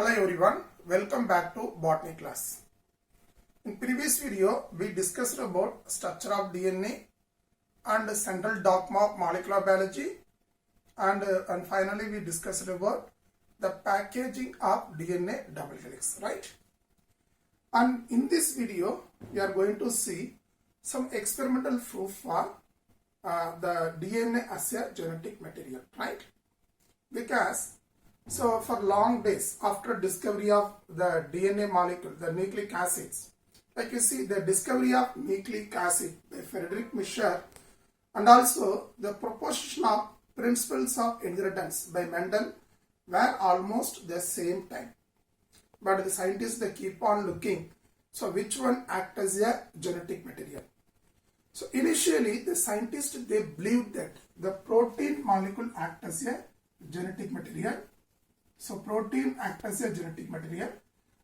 Hello everyone, welcome back to botany class. In previous video, we discussed about structure of DNA and central dogma of molecular biology and finally we discussed about the packaging of DNA double helix, right? And in this video, we are going to see some experimental proof for the DNA as a genetic material, right? Because so for long days after discovery of the DNA molecule, the nucleic acids, like you see the discovery of nucleic acid by Friedrich Mischer and also the proposition of principles of inheritance by Mendel were almost the same time. But the scientists, they keep on looking, so which one act as a genetic material. So initially the scientists, they believed that the protein molecule act as a genetic material. So protein act as a genetic material,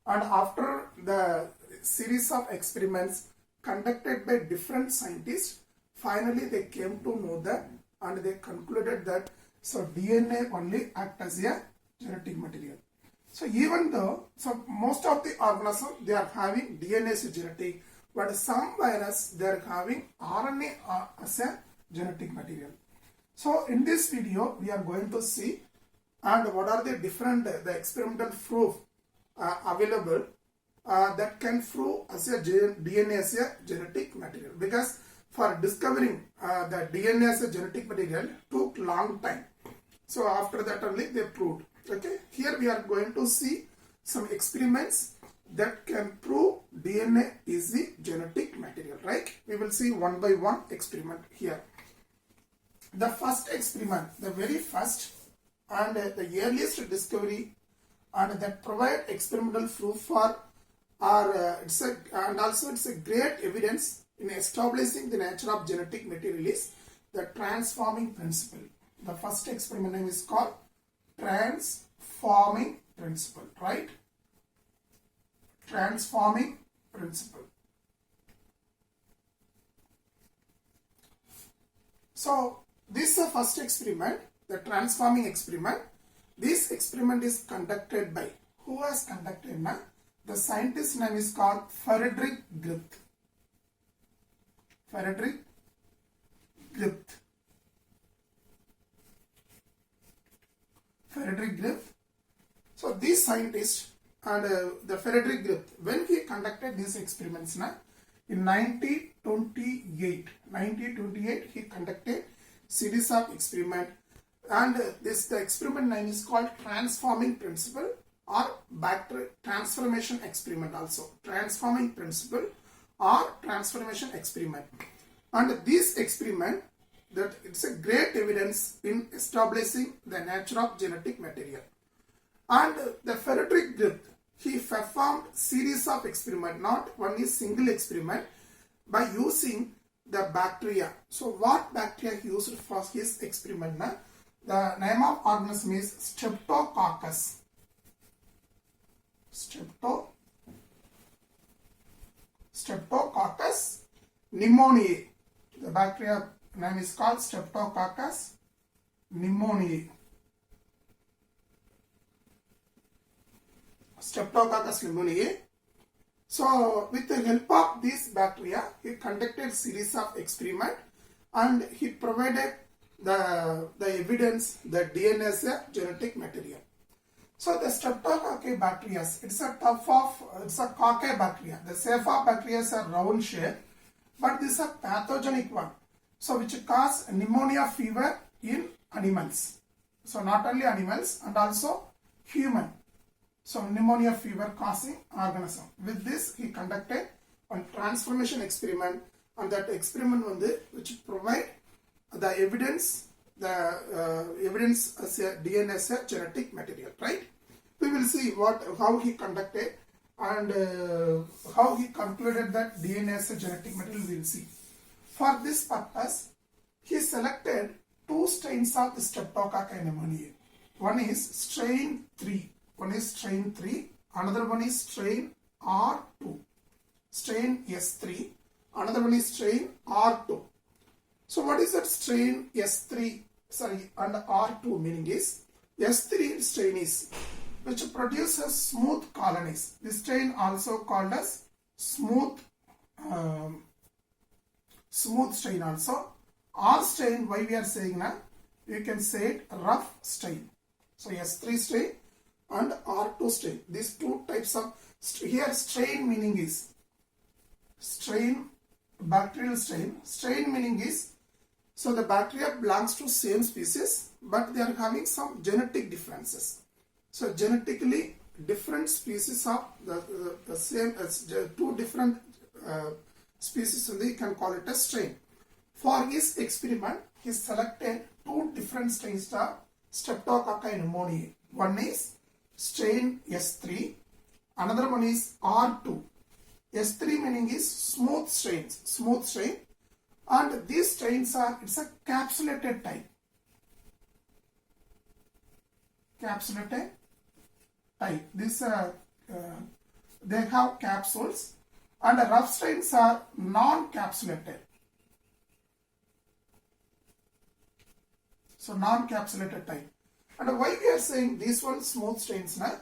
and after the series of experiments conducted by different scientists, finally they came to know that and they concluded that so DNA only act as a genetic material. So even though most of the organisms, they are having DNA as a genetic, but some virus, they are having RNA as a genetic material. So in this video we are going to see and what are the different the experimental proof available that can prove as a DNA as a genetic material, because for discovering the DNA as a genetic material took long time. So after that only they proved. Okay, here we are going to see some experiments that can prove DNA is the genetic material, right? We will see one by one experiment here. The first experiment, the very first and the earliest discovery and that provide experimental proof for it's a great evidence in establishing the nature of genetic material is the transforming principle. The first experiment name is called transforming principle, right? Transforming principle. So this is the first experiment, the transforming experiment. This experiment is conducted by, who has conducted now? The scientist name is called Friedrich Griffith. Friedrich Griffith. Friedrich Griffith. So this scientist and the Friedrich Griffith, when he conducted these experiments now, in 1928 he conducted series of experiment, and the experiment name is called transforming principle or transformation experiment, also transforming principle or transformation experiment. And this experiment, that it's a great evidence in establishing the nature of genetic material. And the Friedrich Griffith, he performed series of experiment, not one is single experiment, by using the bacteria. So what bacteria he used for his experiment? The name of organism is Streptococcus. Streptococcus pneumoniae. The bacteria name is called Streptococcus pneumoniae. Streptococcus pneumoniae. So with the help of this bacteria, he conducted series of experiment and he provided the evidence that DNA is a genetic material. So the Streptococcus bacteria, it's a cocci bacteria. The Cepha bacteria are round shape, but this is a pathogenic one. So which cause pneumonia fever in animals. So not only animals and also human. So pneumonia fever causing organism. With this he conducted a transformation experiment, and that experiment which provide the evidence as a DNA as a genetic material, right? We will see how he conducted and how he concluded that DNA as a genetic material. We will see. For this purpose, he selected two strains of the Streptococcus pneumoniae. One is strain 3. Another one is strain R2. Strain S3. Another one is strain R2. So what is that strain S3 and R2 meaning is? S3 strain is which produces smooth colonies. This strain also called as smooth strain also. R strain, why we are saying now, you can say it rough strain. So S3 strain and R2 strain. These two types of, here strain meaning is, strain, bacterial strain. Strain meaning is, so the bacteria belongs to same species, but they are having some genetic differences. So genetically different species of the same, two different species, you can call it a strain. For his experiment, he selected two different strains of Streptococcus pneumoniae. One is strain S3, another one is R2. S3 meaning is smooth strain, and these strains are, it's a capsulated type. This they have capsules, and the rough strains are non-capsulated. So non-capsulated type. And why we are saying these one smooth strains now?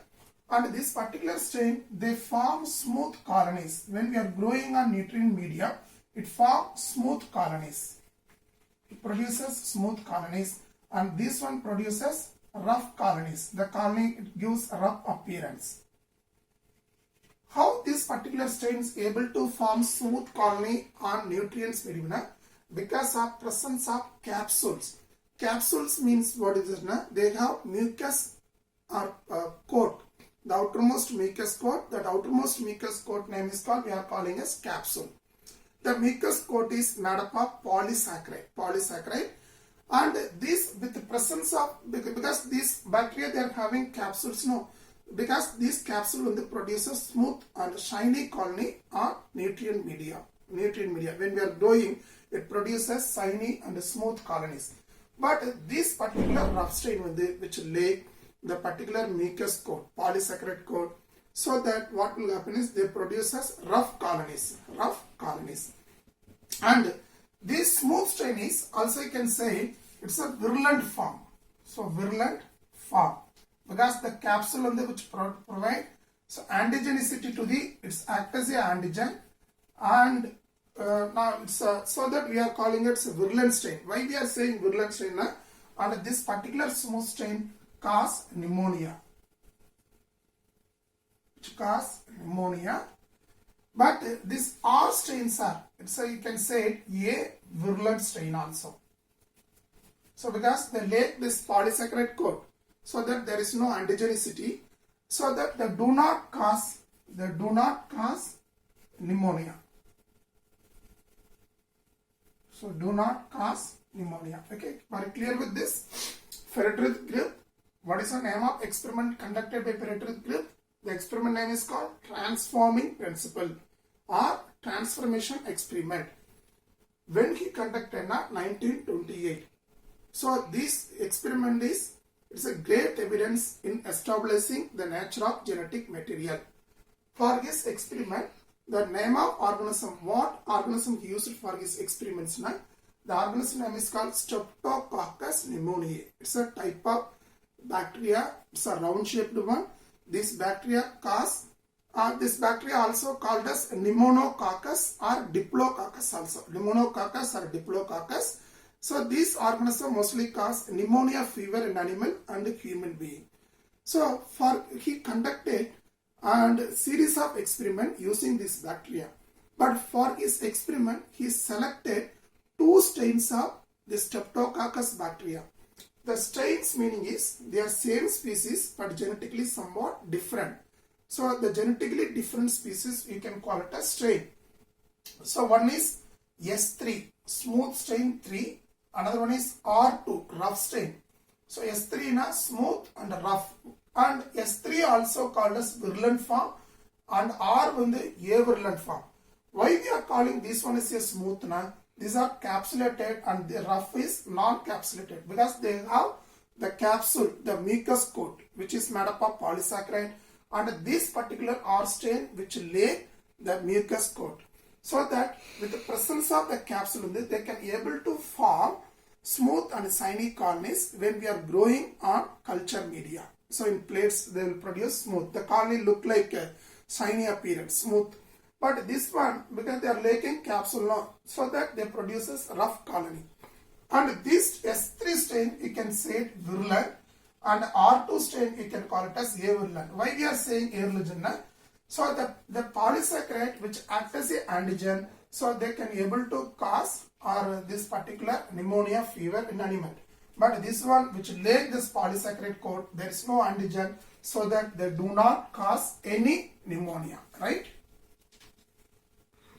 And this particular strain, they form smooth colonies. When we are growing on nutrient media, it forms smooth colonies. It produces smooth colonies, and this one produces rough colonies. The colony, it gives a rough appearance. How this particular strain is able to form smooth colony on nutrients media? Because of presence of capsules. Capsules means what is it? They have mucus or coat. The outermost mucus coat. That outermost mucus coat name is called, we are calling as capsule. The mucus coat is made up of polysaccharide. And this, with the presence of, because these bacteria, they are having capsules, no, because this capsule only produces smooth and shiny colony on nutrient media. When we are growing, it produces shiny and smooth colonies. But this particular rough strain, which lay the particular mucus coat, polysaccharide coat, so that what will happen is they produce rough colonies. And this smooth strain is also, you can say, it's a virulent form. So virulent form, because the capsule on the which provide so antigenicity to the, it's act as a antigen, and now it's so that we are calling it a virulent strain. Why we are saying virulent strain? And this particular smooth strain cause pneumonia. But these R strains are, so you can say a virulent strain also. So because they lack this polysaccharide coat, so that there is no antigenicity, so that they do not cause pneumonia. So do not cause pneumonia. Okay, are you clear with this? Ferret-Grip. What is the name of experiment conducted by Ferret-Grip? The experiment name is called transforming principle or transformation experiment. When he conducted in 1928. So this experiment is, it's a great evidence in establishing the nature of genetic material. For his experiment, the name of organism, what organism he used for his experiments now? The organism name is called Streptococcus pneumoniae. It's a type of bacteria. It's a round shaped one. This bacteria also called as pneumococcus or diplococcus also. Pneumococcus or diplococcus. So these organisms mostly cause pneumonia fever in animal and human being. So he conducted and series of experiment using this bacteria. But for his experiment, he selected two strains of the Streptococcus bacteria. The strains meaning is they are same species but genetically somewhat different. So the genetically different species, you can call it a strain. So one is S3, smooth strain 3. Another one is R2, rough strain. So S3 na smooth and rough. And S3 also called as virulent form, and R in the A virulent form. Why we are calling this one is a smooth na? These are capsulated and the rough is non-capsulated because they have the capsule, the mucus coat, which is made up of polysaccharide, and this particular R strain which lay the mucus coat. So that with the presence of the capsule, they can able to form smooth and shiny colonies when we are growing on culture media. So in plates they will produce smooth. The colony look like a shiny appearance, smooth. But this one, because they are lacking capsule now, so that they produces rough colony. And this S3 strain you can say it virulent, and R2 strain you can call it as avirulent. Why we are saying avirulent? So the polysaccharide which acts as a antigen, so they can able to cause or this particular pneumonia fever in animal. But this one which lack this polysaccharide coat, there is no antigen, so that they do not cause any pneumonia, right?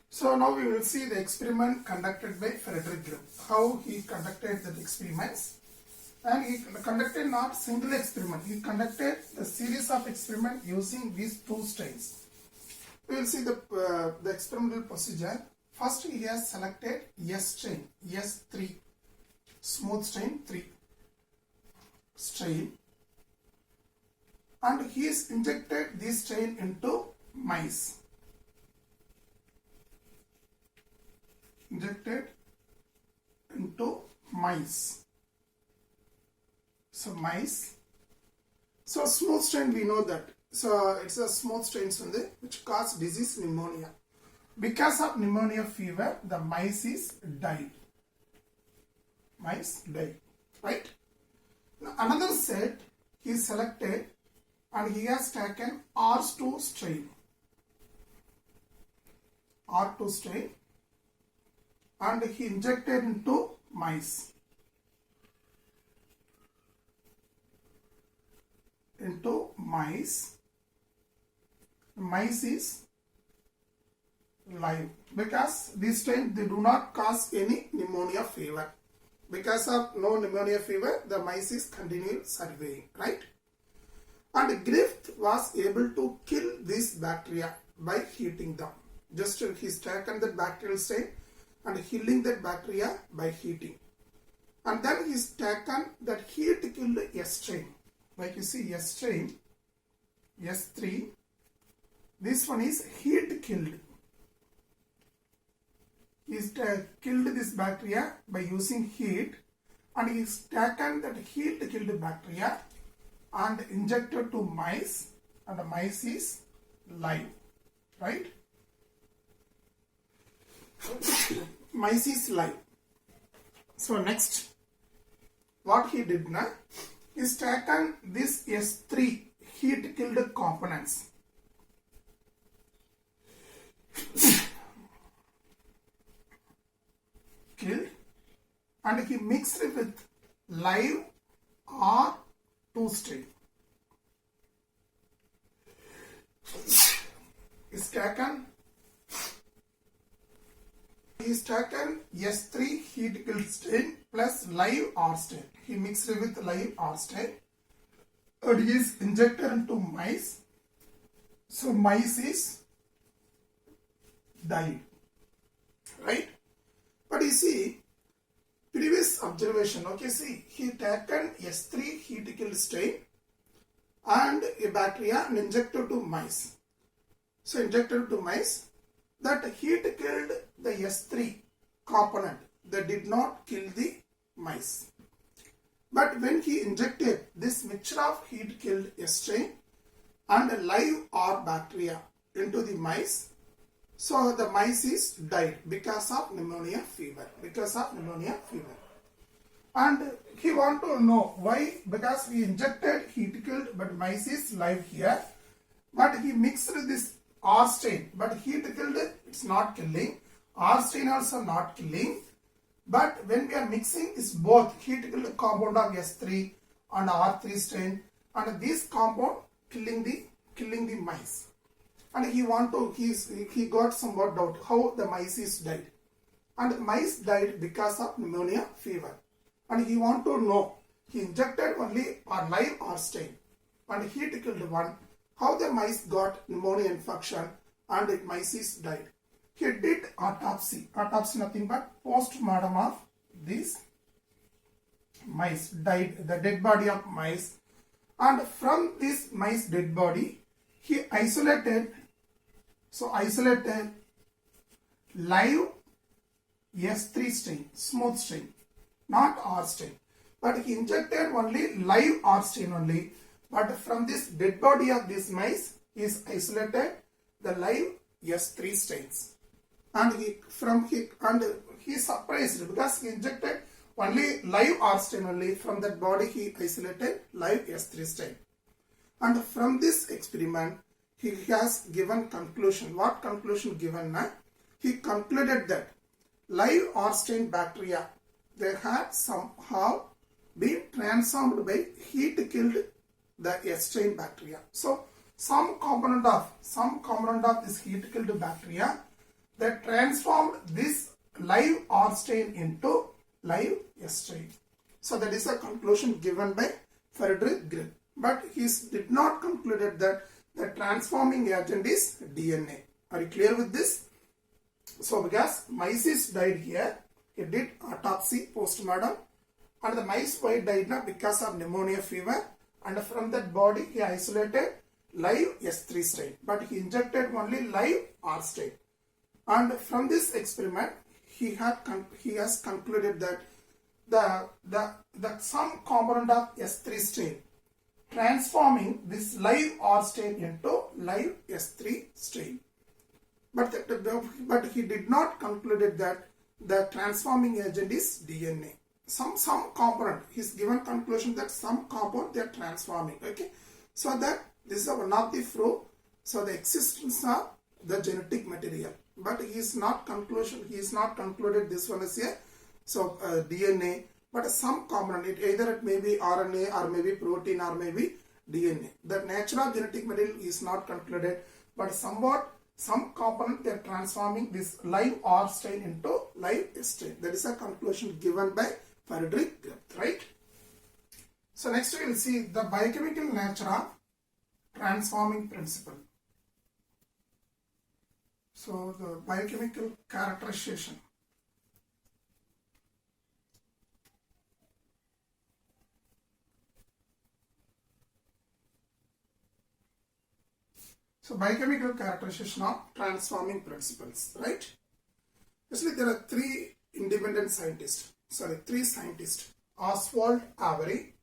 So now we will see the experiment conducted by Frederick Grimm, how he conducted the experiments. And he conducted not single experiment, he conducted a series of experiments using these two strains. We will see the experimental procedure. First he has selected S strain, S3, smooth strain 3 strain, and he has injected this strain into mice. Injected into mice. So mice. So smooth strain we know that. So it's a smooth strains which cause disease pneumonia. Because of pneumonia fever, the mice is died. Mice died, right? Now another set he selected and he has taken R2 strain. R2 strain, and he injected into mice. Into mice. Mice is live because this strain they do not cause any pneumonia fever. Because of no pneumonia fever, the mice is continuing surveying, right? And Griffith was able to kill this bacteria by heating them. Just he's taken the bacterial strain and killing that bacteria by heating. And then he's taken that heat killed S strain. Like you see S strain, S3, this one is heat killed. He's killed this bacteria by using heat, and he's taken that heat killed bacteria and injected to mice, and the mice is live, right? Mice is live. So next, what he did now is taken this S3 heat killed components. Killed, and he mixed it with live R2 strain. Is taken S3 heat killed strain plus live R strain. He mixed it with live R strain, and he is injected into mice. So mice is died, right? But you see, previous observation, okay, see, he taken S3 heat killed strain and a bacteria and injected to mice. So injected to mice, that heat killed the S3 component, that did not kill the mice. But when he injected this mixture of heat killed S strain and live R bacteria into the mice, so the mice is died because of pneumonia fever. And he want to know why, because we injected heat killed but mice is live here, but he mixed this R strain, but heat killed it's not killing, R strain also not killing, but when we are mixing is both heat killed compound of S3 and R3 strain, and this compound killing the mice. And he got somewhat doubt how the mice is died. And mice died because of pneumonia fever. And he want to know, he injected only a live R strain and heat killed one, how the mice got pneumonia infection and the mice is died. He did autopsy. Autopsy nothing but post-mortem of these mice died, the dead body of mice. And from this mice dead body, he isolated live S3 strain, smooth strain, not R strain. But he injected only live R strain only. But from this dead body of this mice is isolated the live S3 strains. And he surprised because he injected only live R strain only. From that body he isolated live S3 strain. And from this experiment he has given conclusion. What conclusion given? He concluded that live R strain bacteria, they had somehow been transformed by heat killed the S strain bacteria. So some component of this heat killed bacteria that transformed this live R strain into live S strain. So that is a conclusion given by Frederick Grimm. But he did not conclude that the transforming agent is DNA. Are you clear with this? So because mice is died here, he did autopsy post-mortem, and the mice were died now because of pneumonia fever, and from that body he isolated live S3 strain, but he injected only live R strain. And from this experiment he has concluded that the some component of S3 strain transforming this live R strain into live S3 strain. But he did not conclude that the transforming agent is DNA. Some component, he's given conclusion that some component they are transforming. Okay, so that this is one of the proof. So the existence of the genetic material, but he is not concluded this one is here. So DNA, but some component, either it may be RNA or maybe protein or maybe DNA. The nature of genetic material is not concluded, but somewhat some component they are transforming this live R strain into live S strain. That is a conclusion given by Frederick Grimm, right? So next we will see the biochemical nature of transforming principle. So the biochemical characterization. So biochemical characterization of transforming principles, right? Actually, there are three scientists, Oswald Avery,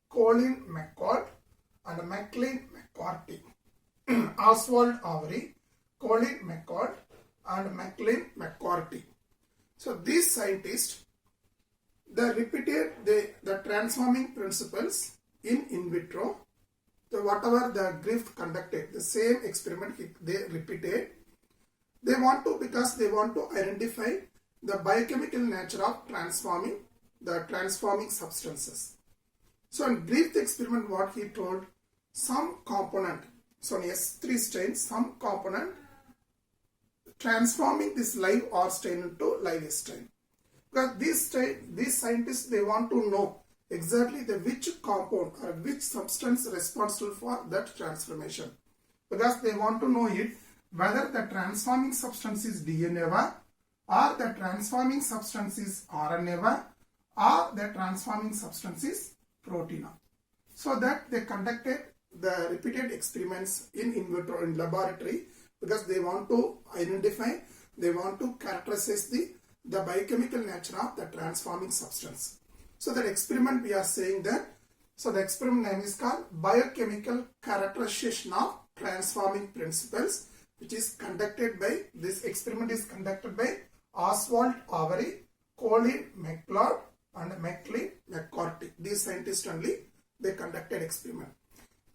Colin McCord, and Maclean McCarthy. Oswald Avery, Colin McCord, and Maclean McCarthy. So these scientists, they repeated the transforming principles in vitro. So whatever the Grimm conducted, the same experiment they repeated. Because they want to identify the biochemical nature of transforming substances. So in Grimm experiment, what he told, some component, so in S3 strain, some component transforming this live R strain into live S strain. Because these scientists, they want to know exactly which compound or which substance responsible for that transformation, because they want to know it whether the transforming substance is DNA or the transforming substance is RNA or the transforming substance is protein. So that they conducted the repeated experiments in vitro, in laboratory, because they want to identify, they want to characterize the biochemical nature of the transforming substance. So that experiment we are saying that, so the experiment name is called biochemical characterization of transforming principles, which is conducted by, this experiment is conducted by Oswald Avery, Colin McLeod, and Maclean McCarthy. These scientists only, they conducted experiment.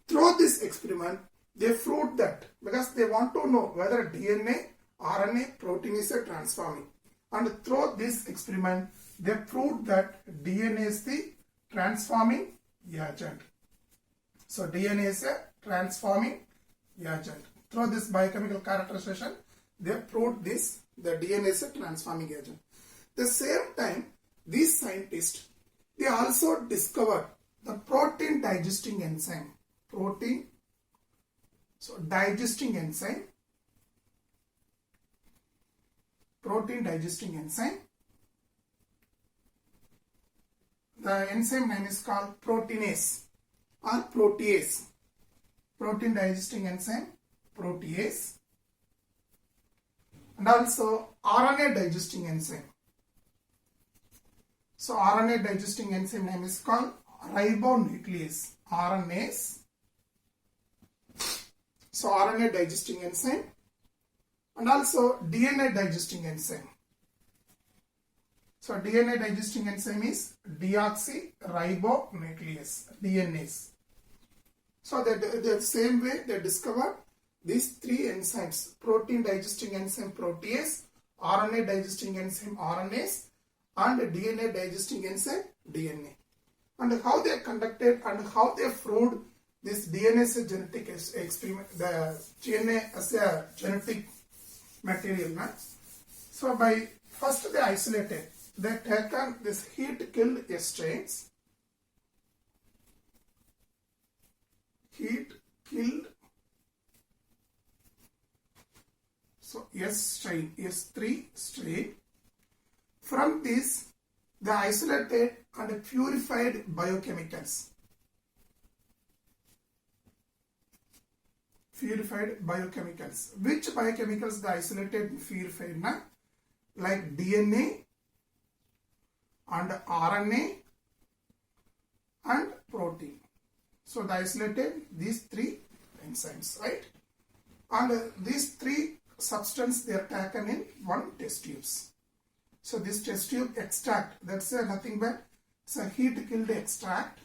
Through this experiment, they proved that, because they want to know whether DNA, RNA, protein is a transforming. And through this experiment, they proved that DNA is the transforming agent. So DNA is a transforming agent. Through this biochemical characterization, they proved this, the DNA is a transforming agent. At the same time, these scientists, they also discovered the protein digesting enzyme. Digesting enzyme. The enzyme name is called proteinase or protease. Protein digesting enzyme, protease. And also RNA digesting enzyme. So RNA digesting enzyme name is called ribonuclease. RNase So RNA digesting enzyme and also DNA digesting enzyme. So DNA digesting enzyme is deoxyribonuclease, DNase. So the same way they discovered these three enzymes: protein digesting enzyme protease, RNA digesting enzyme RNase, and DNA digesting enzyme DNA. And how they conducted and how they proved this DNA as a genetic experiment, the DNA as a genetic material. So by first they isolated, they taken this heat killed strains, so S strain, S3 strain. From this they isolated and purified biochemicals. Which biochemicals they isolated and purified? Like DNA and RNA and protein. So they isolated these three enzymes, right? And these three substances they are taken in one test tubes. So this test tube extract, that's nothing but it's a heat killed extract.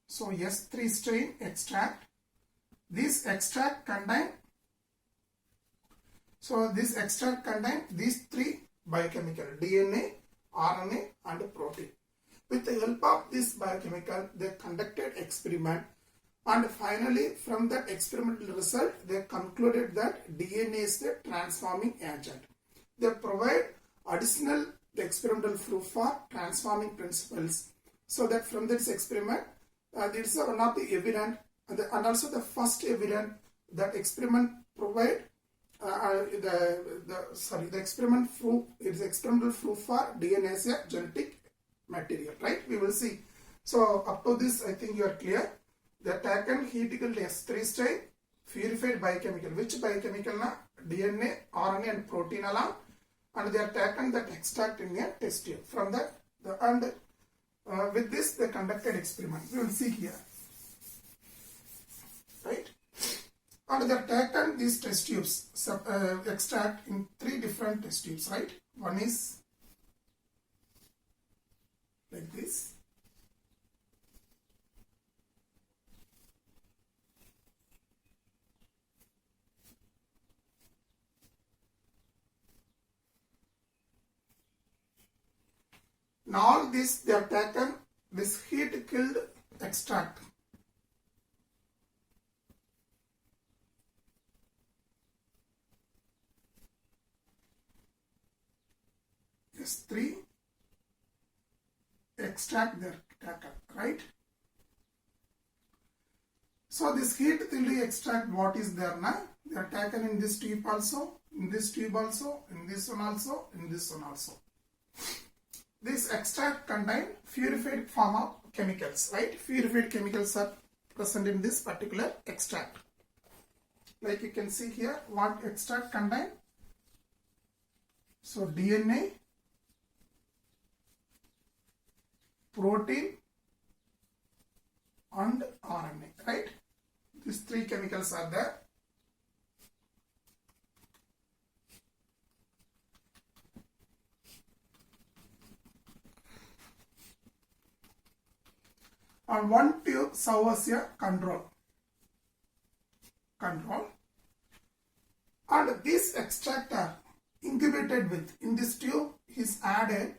So S3 strain extract. This extract contain these three biochemical: DNA, RNA and protein. With the help of this biochemical, they conducted experiment, and finally from that experimental result they concluded that DNA is the transforming agent. They provide additional experimental proof for transforming principles, so that from this experiment this is one of the evidence and also the first evidence that experiment provide the experiment proof is experimental proof for DNA as a genetic material, right? We will see. So up to this I think you are clear. They are taken heat killed S3 strain, purified biochemical. Which biochemical? DNA, RNA and protein along, and they are taken that extract in a test tube. From that with this they conducted experiment. We will see here, right? And they are taken these test tubes, extract in three different test tubes, right? One is like this. Now all this they have taken this heat killed extract. S3 extract they are taken, right? So this heat killed extract, what is there now? They are taken in this tube also, in this tube also, in this one also, in this one also. This extract contain purified form of chemicals, right? Purified chemicals are present in this particular extract. Like you can see here, what extract contain? So DNA, protein and RNA, right? These three chemicals are there. And one tube serves as a control. And this extract are incubated with, in this tube is added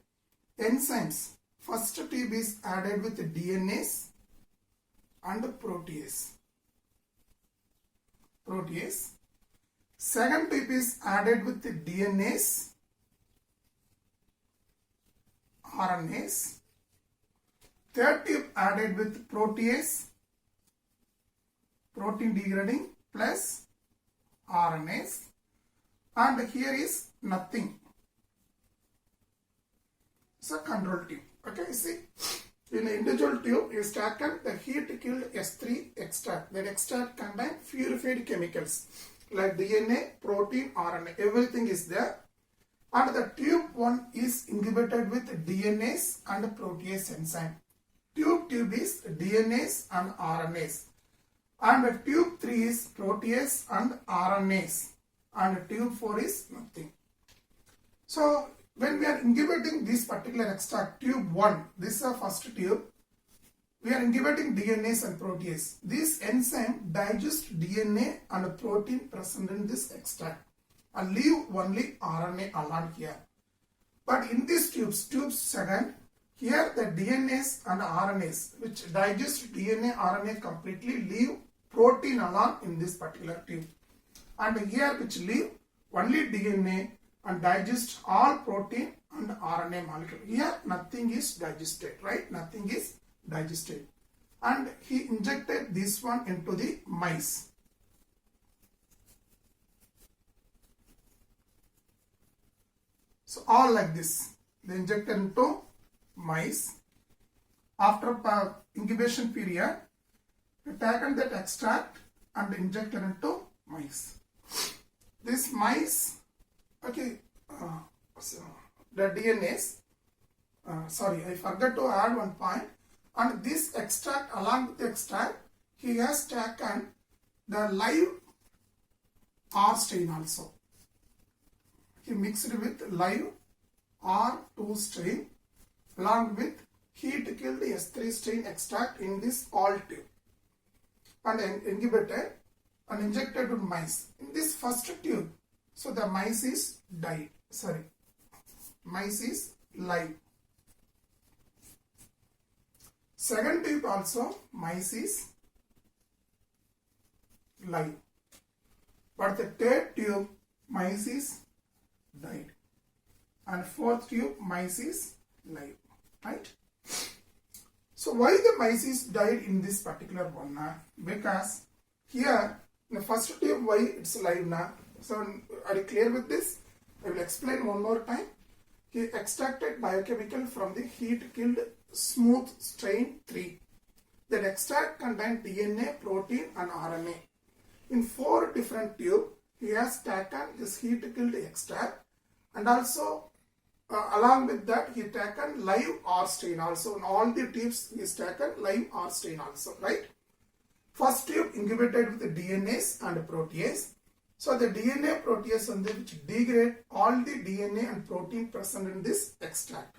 enzymes. First tube is added with DNase and protease. Second tube is added with DNase, RNase. Third tube added with protease, protein degrading plus RNase, and here is nothing. It's a control tube. Okay, see, in the individual tube is taken the heat killed S3 extract. That extract contains purified chemicals like DNA, protein, RNA. Everything is there. And the tube one is incubated with DNase and protease enzyme. tube is DNAs and RNAs. And tube 3 is protease and RNAs. And tube 4 is nothing. So when we are incubating this particular extract, tube 1, this is the first tube, we are incubating DNAs and protease. This enzyme digests DNA and protein present in this extract and leave only RNA alone here. But in these tubes, tube 2, here the DNAs and RNAs which digest DNA, RNA completely leave protein alone in this particular tube. And here which leave only DNA and digest all protein and RNA molecule. Here nothing is digested, right? Nothing is digested. And he injected this one into the mice. So all like this. They injected into mice. After incubation period, they taken that extract and injected into mice. This mice, okay, so the DNAs, sorry, I forgot to add one point. And this extract, along with the extract, he has taken the live R strain also. He mixed with live R2 strain along with heat killed S3 strain extract in this all tube and incubated and injected to mice. In this first tube, so the mice is died. Sorry, mice is live. Second tube also mice is live. But the third tube mice is died. And fourth tube mice is live. Right? So why the mice is died in this particular one? Because here in the first tube why it's live now. So are you clear with this? I will explain one more time. He extracted biochemical from the heat killed smooth strain 3. That extract contained DNA, protein and RNA. In 4 different tubes, he has taken this heat killed extract and also along with that he taken live R strain also. In all the tubes he has taken live R strain also, right? First tube incubated with the DNAs and protease. So the DNA protease on which degrade all the DNA and protein present in this extract.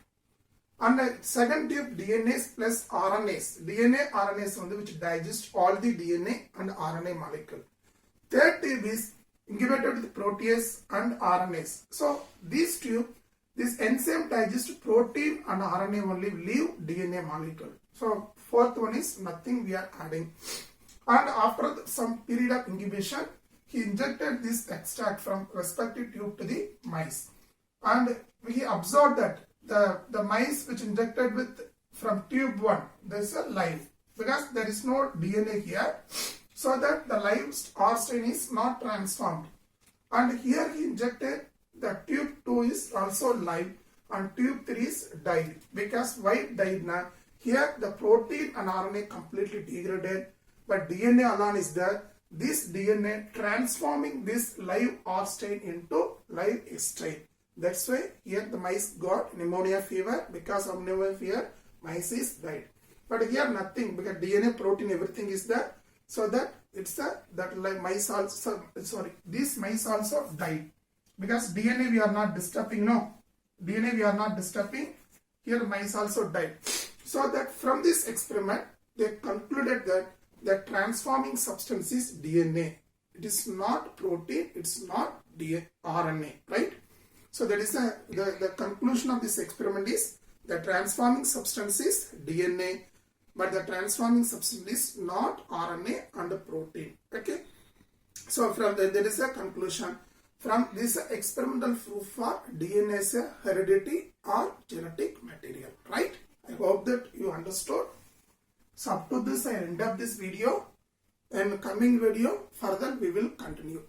And the second tube DNAs plus RNAs. DNA RNAs on which digest all the DNA and RNA molecule. Third tube is incubated with protease and RNAs. So these tube, this enzyme digests protein and RNA only, leave DNA molecule. So fourth one is nothing we are adding. And after some period of incubation, he injected this extract from respective tube to the mice. And he observed that the mice which injected with from tube 1, there is a live. Because there is no DNA here. So that the live R strain is not transformed. And here he injected the tube 2 is also live and tube 3 is died. Because why died now? Here the protein and RNA completely degraded, but DNA alone is there. This DNA transforming this live R strain into live S strain. That's why here the mice got pneumonia fever. Because of pneumonia fever, mice is died. But here nothing, because DNA, protein, everything is there. So that it's that like mice also, sorry, these mice also died. Because DNA we are not disturbing, no. DNA we are not disturbing. Here mice also died. So that from this experiment, they concluded that the transforming substance is DNA. It is not protein, it's not RNA, right? So that is the conclusion of this experiment is the transforming substance is DNA, but the transforming substance is not RNA and protein. Okay. So from there is a conclusion. From this experimental proof for DNA as a heredity or genetic material, right? I hope that you understood. So up to this I end up this video, and coming video further we will continue.